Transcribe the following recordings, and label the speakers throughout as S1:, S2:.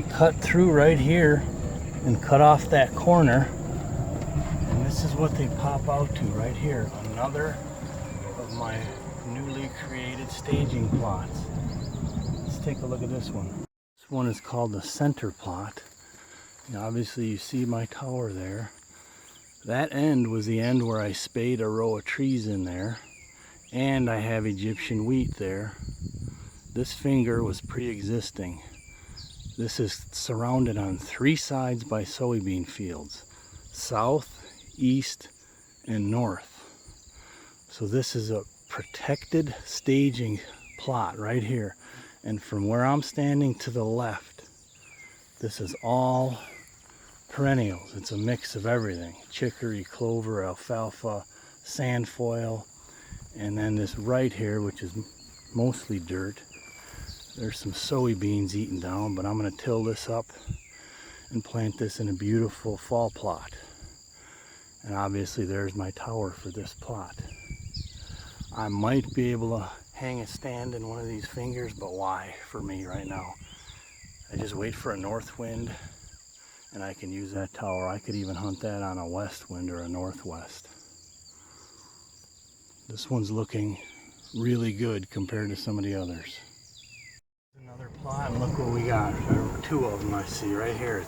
S1: They cut through right here and cut off that corner. And this is what they pop out to right here. Another of my newly created staging plots. Let's take a look at this one. This one is called the center plot. And obviously you see my tower there. That end was the end where I spayed a row of trees in there. And I have Egyptian wheat there. This finger was pre-existing. This is surrounded on 3 sides by soybean fields. South, east, and north. So this is a protected staging plot right here. And from where I'm standing to the left, this is all perennials. It's a mix of everything. Chicory, clover, alfalfa, sandfoil, and then this right here, which is mostly dirt. There's some soybeans eaten down, but I'm going to till this up and plant this in a beautiful fall plot. And obviously there's my tower for this plot. I might be able to hang a stand in one of these fingers, but why for me right now? I just wait for a north wind and I can use that tower. I could even hunt that on a west wind or a northwest. This one's looking really good compared to some of the others. Another plot, and look what we got. There were 2 of them I see right here.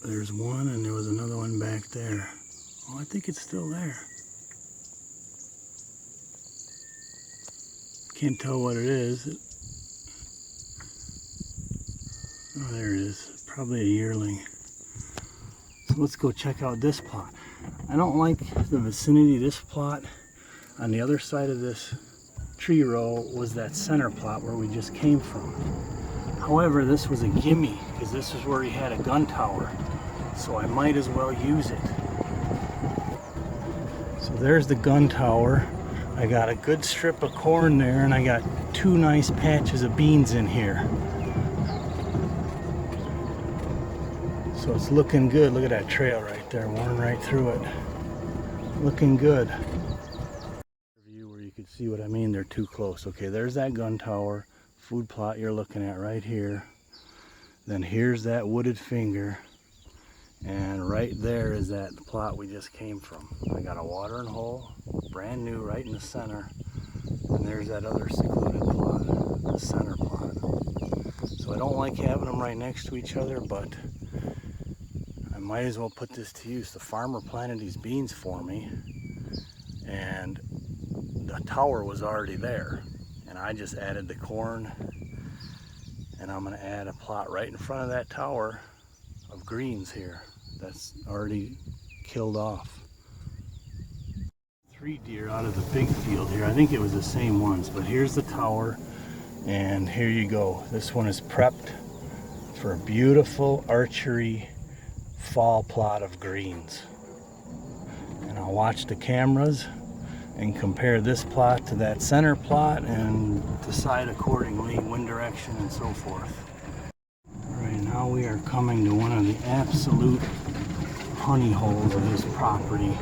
S1: There's one, and there was another one back there. Oh, I think it's still there. Can't tell what it is. Oh, there it is. Probably a yearling. So let's go check out this plot. I don't like the vicinity of this plot. On the other side of this tree row was that center plot where we just came from. However, this was a gimme because this is where he had a gun tower. So I might as well use it. So there's the gun tower. I got a good strip of corn there, and I got 2 nice patches of beans in here. So it's looking good. Look at that trail right there, worn right through it. Looking good. View where you can see what I mean. They're too close. Okay, there's that gun tower, food plot you're looking at right here. Then here's that wooded finger. And right there is that plot we just came from. I got a watering hole, brand new, right in the center. And there's that other secluded plot, the center plot. So I don't like having them right next to each other, but I might as well put this to use. The farmer planted these beans for me, and the tower was already there. And I just added the corn, and I'm going to add a plot right in front of that tower of greens here that's already killed off. 3 deer out of the big field here. I think it was the same ones, but here's the tower, and here you go. This one is prepped for a beautiful archery fall plot of greens. And I'll watch the cameras and compare this plot to that center plot and decide accordingly, wind direction and so forth. Alright, now we are coming to one of the absolute honey holes of this property.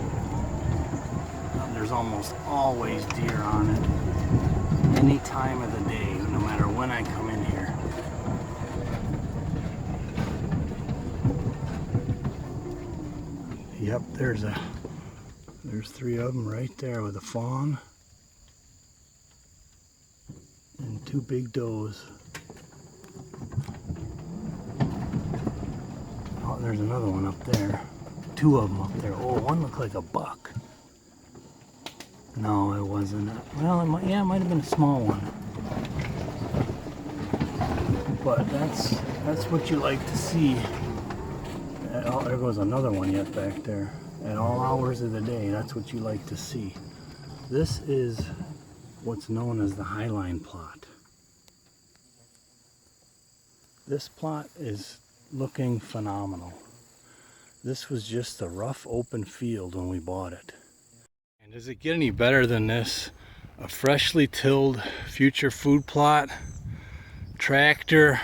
S1: There's almost always deer on it, any time of the day, no matter when I come in here. Yep, there's 3 of them right there with a fawn and 2 big does. Oh, there's another one up there. 2 of them up there. Oh, one looked like a buck. No, it wasn't. Well, it might have been a small one. But that's what you like to see. Oh, there goes another one yet back there. At all hours of the day, that's what you like to see. This is what's known as the highline plot. This plot is looking phenomenal. This was just a rough open field when we bought it. And does it get any better than this? A freshly tilled future food plot, tractor,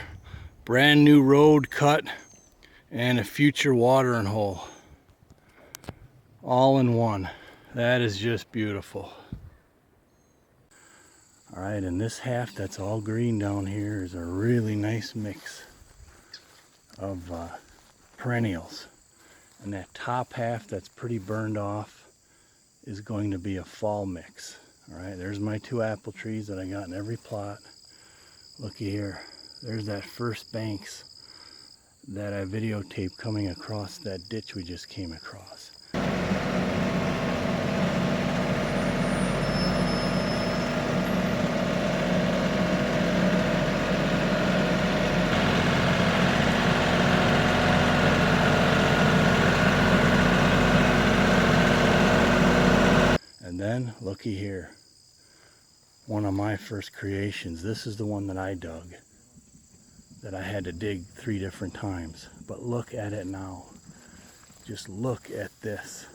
S1: brand new road cut, and a future watering hole. All in one. That is just beautiful. Alright, and this half that's all green down here is a really nice mix of perennials. And that top half that's pretty burned off is going to be a fall mix. Alright, there's my 2 apple trees that I got in every plot. Looky here, there's that first banks that I videotaped coming across that ditch we just came across. And then, looky here, one of my first creations. This is the one that I dug, that I had to dig 3 different times. But look at it now. Just look at this.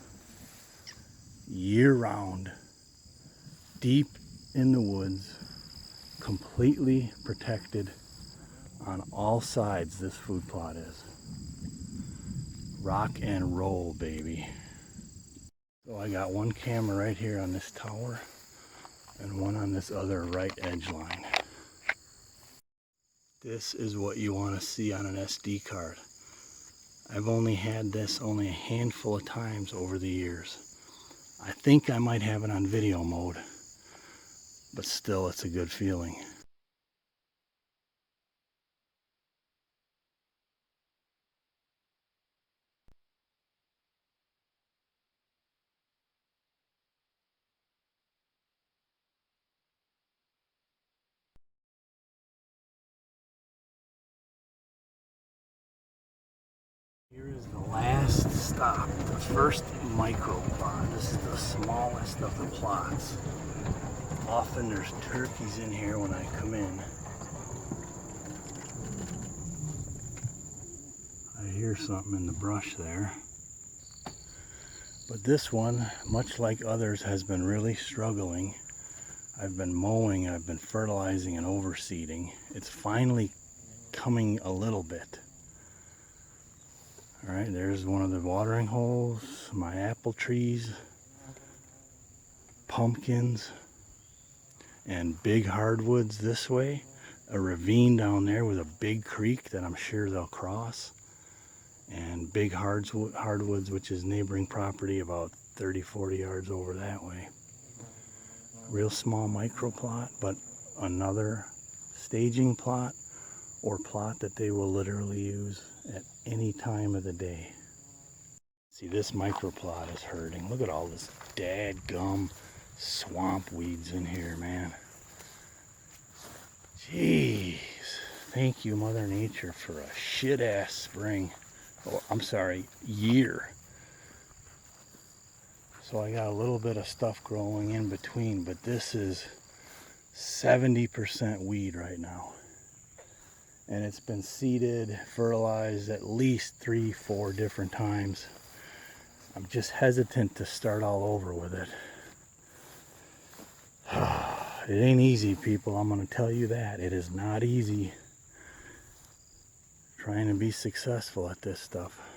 S1: Year-round, deep in the woods, completely protected on all sides. This food plot is rock and roll, baby. So I got one camera right here on this tower and one on this other right edge line. This is what you want to see on an SD card. I've only had this a handful of times over the years. I think I might have it on video mode, but still it's a good feeling. Here is the last stop, the first micro plot. This is the smallest of the plots. Often there's turkeys in here when I come in. I hear something in the brush there. But this one, much like others, has been really struggling. I've been mowing, I've been fertilizing and overseeding. It's finally coming a little bit. Alright, there's one of the watering holes, my apple trees, pumpkins, and big hardwoods this way. A ravine down there with a big creek that I'm sure they'll cross. And big hardwoods, which is neighboring property about 30-40 yards over that way. Real small micro plot, but another staging plot or plot that they will literally use at any time of the day. See, this micro plot is hurting. Look at all this dadgum swamp weeds in here, man. Jeez. Thank you, Mother Nature, for a shit-ass spring. Oh, I'm sorry, year. So I got a little bit of stuff growing in between, but this is 70% weed right now. And it's been seeded, fertilized at least 3-4 different times. I'm just hesitant to start all over with it. It ain't easy, people. I'm going to tell you that. It is not easy trying to be successful at this stuff.